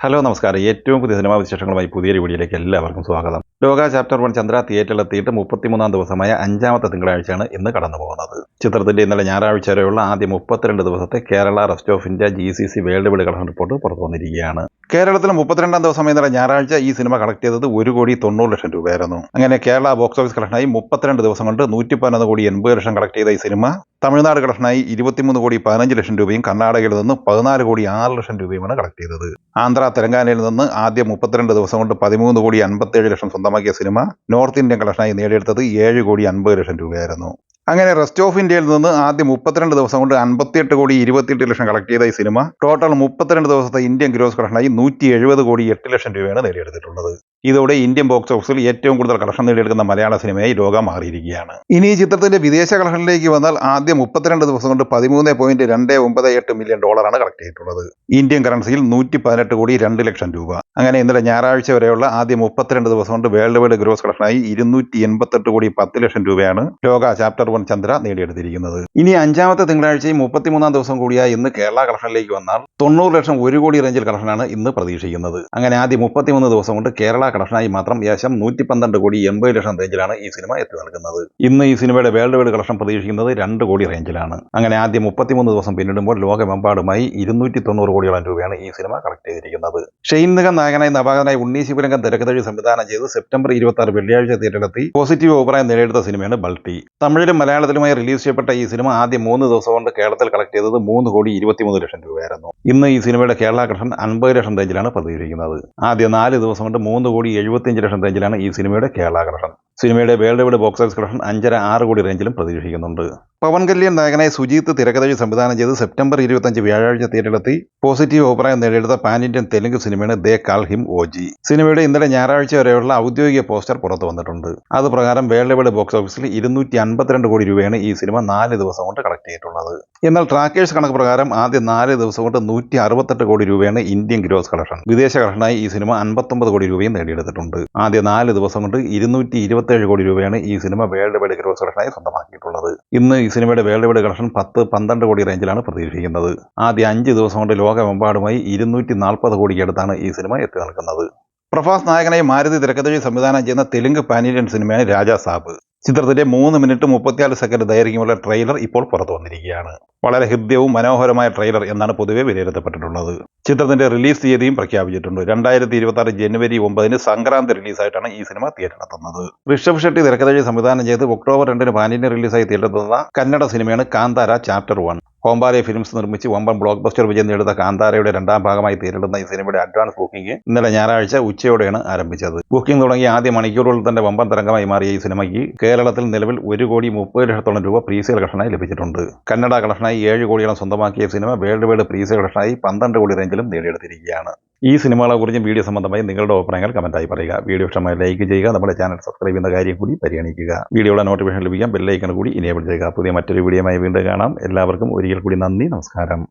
Hello നമസ്കാരം. ഏറ്റവും പുതിയ സിനിമാ വിശേഷങ്ങളുമായി പുതിയൊരു വീഡിയോയിലേക്ക് എല്ലാവർക്കും സ്വാഗതം. ലോക ചാപ്റ്റർ 1 ചന്ദ്ര തിയേറ്ററിലെത്തിയിട്ട് 33-ാം ദിവസമായ 5ാമത്തെ തിങ്കളാഴ്ചയാണ് ഇന്ന് കടന്നു പോകുന്നത്. ചിത്രത്തിന്റെ ഇന്നലെ ഞായറാഴ്ച വരെയുള്ള ആദ്യ 32 ദിവസത്തെ Kerala rest of India GCC world wide collection report പുറത്തു വന്നിരിക്കുകയാണ്. കേരളത്തിൽ 32ാം ദിവസം ഇന്നലെ ഞായറാഴ്ച ഈ സിനിമ കളക്ട് ചെയ്തത് 1,90,00,000 രൂപയായിരുന്നു. അങ്ങനെ കേരള ബോക്സ് ഓഫീസ് കളക്ഷനായി 32 ദിവസം കൊണ്ട് 111,80,00,000 കളക്ട് ചെയ്ത ഈ സിനിമ തമിഴ്നാട് കളക്ഷനായി 23,15,00,000 രൂപയും കർണാടകയിൽ നിന്ന് 14,06,00,000 രൂപയുമാണ് കളക്ട് ചെയ്തത്. ആന്ധ്ര തെലങ്കാനയിൽ നിന്ന് ആദ്യ 32 ദിവസം കൊണ്ട് 13,57,00,000 സ്വന്തമാക്കിയ സിനിമ നോർത്ത് ഇന്ത്യൻ കളക്ഷനായി നേടിയെടുത്തത് 7,50,00,000 രൂപയായിരുന്നു. അങ്ങനെ റെസ്റ്റ് ഓഫ് ഇന്ത്യയിൽ നിന്ന് ആദ്യ 32 ദിവസം കൊണ്ട് 58,28,00,000 കളക്ട് ചെയ്ത ഈ സിനിമ ടോട്ടൽ 32 ദിവസത്തെ ഇന്ത്യൻ ഗ്രോസ് കളക്ഷനായി 170,08,00,000 രൂപയാണ് നേടിയെടുത്തിട്ടുള്ളത്. ഇതോടെ ഇന്ത്യൻ ബോക്സ് ഓഫീസിൽ ഏറ്റവും കൂടുതൽ കളക്ഷൻ നേടിയെടുക്കുന്ന മലയാള സിനിമയായി ലോകം മാറിയിരിക്കുകയാണ്. ഇനി ഈ ചിത്രത്തിന്റെ വിദേശ കളക്ഷനിലേക്ക് വന്നാൽ ആദ്യ 32 ദിവസം കൊണ്ട് $13.298 മില്യൺ കളക്ട് ചെയ്തിട്ടുള്ളത്. ഇന്ത്യൻ കറൻസിയിൽ 118,02,00,000 രൂപ. അങ്ങനെ ഇന്നലെ ഞായറാഴ്ച വരെയുള്ള ആദ്യ 32 ദിവസം കൊണ്ട് വേൾഡ് വൈഡ് ഗ്രോസ് കളക്ഷനായി 288,10,00,000 രൂപയാണ് ലോക ചാപ്റ്റർ 1 ചന്ദ്ര നേടിയെടുത്തിരിക്കുന്നത്. ഇനി 5ാമത്തെ തിങ്കളാഴ്ചയും 33ാം ദിവസം കൂടിയായി ഇന്ന് കേരള കളക്ഷനിലേക്ക് വന്നാൽ 90 ലക്ഷം 1 കോടി റേഞ്ചിൽ കളക്ഷനാണ് ഇന്ന് പ്രതീക്ഷിക്കുന്നത്. അങ്ങനെ ആദ്യ 33 ദിവസം കൊണ്ട് കേരള കളക്ഷനായി മാത്രം ഏകദേശം 112,80,00,000 റേഞ്ചിലാണ് ഈ സിനിമ എത്തി നിൽക്കുന്നത്. ഇന്ന് ഈ സിനിമയുടെ വേൾഡ് വൈഡ് കളക്ഷൻ പ്രതീക്ഷിക്കുന്നത് 2 കോടി റേഞ്ചിലാണ്. അങ്ങനെ ആദ്യ 33 ദിവസം പിന്നിടുമ്പോൾ ലോകമെമ്പാടുമായി 290 കോടിയോളം രൂപയാണ് ഈ സിനിമ കളക്ട് ചെയ്തിരിക്കുന്നത്. ഷെയ്ൻ നിഗം നായകനായി നവാഗതനായി ഉണ്ണി ശിവരംഗം തിരക്കഥഴി സംവിധാനം ചെയ്ത് സെപ്റ്റംബർ 26 വെള്ളിയാഴ്ച തിയേറ്ററിലെത്തി പോസിറ്റീവ് അഭിപ്രായം നേടിയെടുത്ത സിനിമയാണ് ബൾട്ടി. തമിഴിലും മലയാളത്തിലുമായി റിലീസ് ചെയ്യപ്പെട്ട ഈ സിനിമ ആദ്യ 3 ദിവസം കൊണ്ട് കേരളത്തിൽ കളക്ട് ചെയ്തത് 3,23,00,000 രൂപയായിരുന്നു. ഇന്ന് ഈ സിനിമയുടെ കേരള കളക്ഷൻ 50 ലക്ഷം റേഞ്ചിലാണ് പ്രതീക്ഷിക്കുന്നത്. ആദ്യ 4 ദിവസം കൊണ്ട് 3,75,00,000 റേഞ്ചിലാണ് ഈ സിനിമയുടെ കേരള കളക്ഷൻ. സിനിമയുടെ world wide box office collection 5.5-6 കോടി റേഞ്ചിലും പ്രതീക്ഷിക്കുന്നുണ്ട്. പവൻ കല്യാൺ നായകനായി സുജീത്ത് തിരക്കഥഴി സംവിധാനം ചെയ്ത് സെപ്റ്റംബർ 25 വ്യാഴാഴ്ച തിയേറ്ററിലെത്തി പോസിറ്റീവ് അഭിപ്രായം നേടിയെടുത്ത പാൻ ഇന്ത്യൻ തെലുങ്ക് സിനിമയാണ് ദേ കാൾ ഹിം OG. സിനിമയുടെ ഇന്നലെ ഞായറാഴ്ച വരെയുള്ള ഔദ്യോഗിക പോസ്റ്റർ പുറത്തു വന്നിട്ടുണ്ട്. അത് പ്രകാരം വേൾഡ് വൈഡ് ബോക്സ് ഓഫീസിൽ 252 കോടി രൂപയാണ് ഈ സിനിമ 4 ദിവസം കൊണ്ട് കളക്ട് ചെയ്തിട്ടുള്ളത്. എന്നാൽ ട്രാക്കേഴ്സ് കണക്ക് പ്രകാരം ആദ്യ 4 ദിവസം കൊണ്ട് 168 കോടി രൂപയാണ് ഇന്ത്യൻ ഗ്രോസ് കളക്ഷൻ. വിദേശ കളക്ഷനായി ഈ സിനിമ 59 കോടി രൂപയും നേടിയെടുത്തിട്ടുണ്ട്. ആദ്യ 4 ദിവസം കൊണ്ട് 227 കോടി രൂപയാണ് ഈ സിനിമ വേൾഡ് വൈഡ് ഗ്രോസ് കളക്ഷനായി സ്വന്തമാക്കിയിട്ടുള്ളത്. ഇന്ന് ഈ സിനിമയുടെ വേൾഡ് വൈഡ് കളക്ഷൻ 10-12 കോടി റേഞ്ചിലാണ് പ്രതീക്ഷിക്കുന്നത്. ആദ്യ 5 ദിവസം കൊണ്ട് ലോകമെമ്പാടുമായി 240 കോടിക്ക് അടുത്താണ് ഈ സിനിമ എത്തി നിൽക്കുന്നത്. പ്രഭാസ് നായകനായി മാരുതി തിരക്കഥഴി സംവിധാനം ചെയ്യുന്ന തെലുങ്ക് പാൻ ഇന്ത്യൻ സിനിമയാണ് രാജാ സാബ്. ചിത്രത്തിന്റെ 3 മിനിറ്റ് 34 സെക്കൻഡ് ദൈർഘ്യമുള്ള ട്രെയിലർ ഇപ്പോൾ പുറത്തു വന്നിരിക്കുകയാണ്. വളരെ ഹൃദ്യവും മനോഹരമായ ട്രെയിലർ എന്നാണ് പൊതുവെ വിലയിരുത്തപ്പെട്ടിട്ടുള്ളത്. ചിത്രത്തിന്റെ റിലീസ് തീയതിയും പ്രഖ്യാപിച്ചിട്ടുണ്ട്. 2026 ജനുവരി 9 സംക്രാന്തി റിലീസായിട്ടാണ് ഈ സിനിമ തിയേറ്ററിലെത്തുന്നത്. ഋഷഭ് ഷെട്ടി തിരക്കഥഴി സംവിധാനം ചെയ്ത് ഒക്ടോബർ 2 പാൻ ഇന്ത്യൻ റിലീസായി തിയേറ്ററിലെത്തുന്ന കന്നഡ സിനിമയാണ് കാന്താര ചാപ്റ്റർ 1. ഹോംബാലെ ഫിലിംസ് നിർമ്മിച്ച് വമ്പൻ ബ്ലോക്ക് ബസ്റ്റർ വിജയം നേടുന്ന കാന്താരയുടെ 2ാം ഭാഗമായി തിയേറ്ററിലെത്തുന്ന ഈ സിനിമയുടെ അഡ്വാൻസ് ബുക്കിംഗ് ഇന്നലെ ഞായറാഴ്ച ഉച്ചയോടെയാണ് ആരംഭിച്ചത്. ബുക്കിംഗ് തുടങ്ങിയ ആദ്യ മണിക്കൂറുകളിൽ തന്നെ വമ്പൻ തരംഗമായി മാറിയ ഈ സിനിമയ്ക്ക് കേരളത്തിൽ നിലവിൽ 1,30,00,000 രൂപ പ്രീസെയിൽ കളക്ഷനായി ലഭിച്ചിട്ടുണ്ട്. കന്നഡ കളക്ഷനായി 7 കോടിയോളം സ്വന്തമാക്കിയ സിനിമ വേൾഡ് വൈഡ് പ്രീസെയിൽ കളക്ഷനായി 12 കോടി റേഞ്ചിലും നേടിയെടുത്തിരിക്കുകയാണ്. ഈ സിനിമകളെക്കുറിച്ചും വീഡിയോ സംബന്ധമായി നിങ്ങളുടെ അഭിപ്രായങ്ങൾ കമന്റായി പറയുക. വീഡിയോ ഇഷ്ടമായി ലൈക്ക് ചെയ്യുക. നമ്മുടെ ചാനൽ സബ്സ്ക്രൈബ് ചെയ്യുന്ന കാര്യം കൂടി പരിഗണിക്കുക. വീഡിയോയുടെ നോട്ടിഫിക്കേഷൻ ലഭിക്കാൻ ബെല്ലൈക്കൺ കൂടി ഇനേബിൾ ചെയ്യുക. പുതിയ മറ്റൊരു വീഡിയോയുമായി വീണ്ടും കാണാം. എല്ലാവർക്കും ഒരിക്കൽ കൂടി നന്ദി, നമസ്കാരം.